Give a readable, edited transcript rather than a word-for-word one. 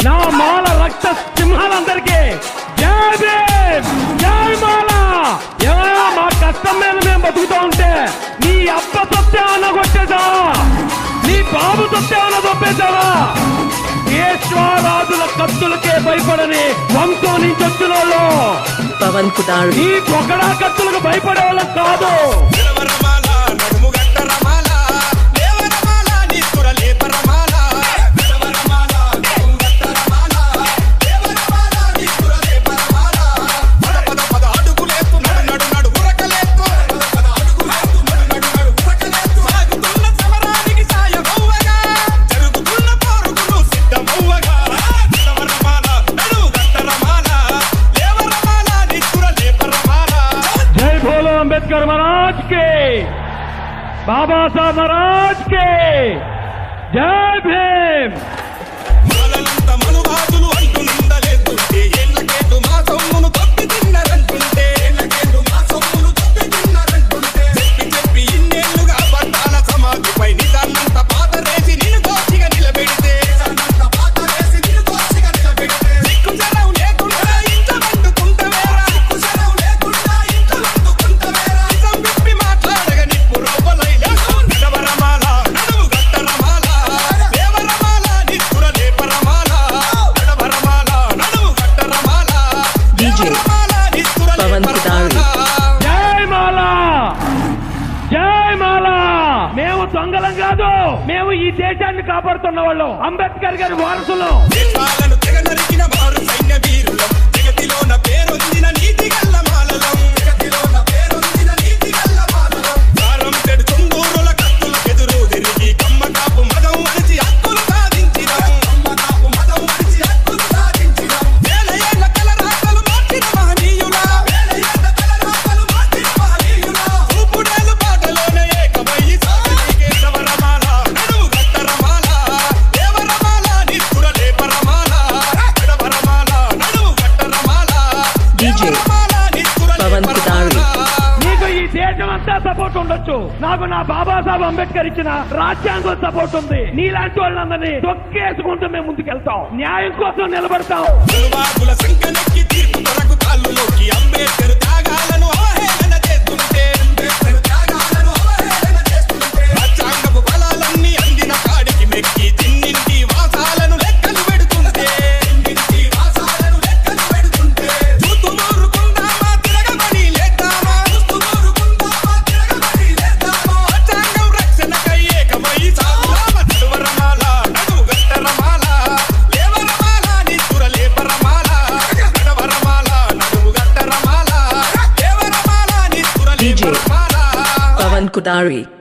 నా మాల రక్త సింహాలందరికీ జై భీమ్, జై మాల. ఏమైనా మా కష్టం మీద మేము బతుకుతూ ఉంటే నీ అబ్బ సత్యావన్న కొట్టేశావా, నీ బాబు సత్యావన్న తప్పేశావా? ఈశ్వరాజుల కత్తులకే భయపడని వంశం నుంచి వచ్చిన వాళ్ళు పవన్ కుమార్. ఈ పొగడా కత్తులకు భయపడే వాళ్ళం కాదు. अंबेडकर महाराज के, बाबा साहब महाराज के जय भीम. జై మాలా, జై మాలా. మేము దొంగలం కాదు, మేము ఈ దేశాన్ని కాపాడుతున్న వాళ్ళం, అంబేద్కర్ గారి వారసులం. నీకు ఈ దేశం అంతా సపోర్ట్ ఉండొచ్చు, నాకు నా బాబాసాహెబ్ అంబేద్కర్ ఇచ్చిన రాజ్యాంగం సపోర్ట్ ఉంది. నీలాంటి వాళ్ళందరినీ తొక్కేసుకుంటూ మేము ముందుకెళ్తాం, న్యాయం కోసం నిలబడతాం. Pavan Kudari.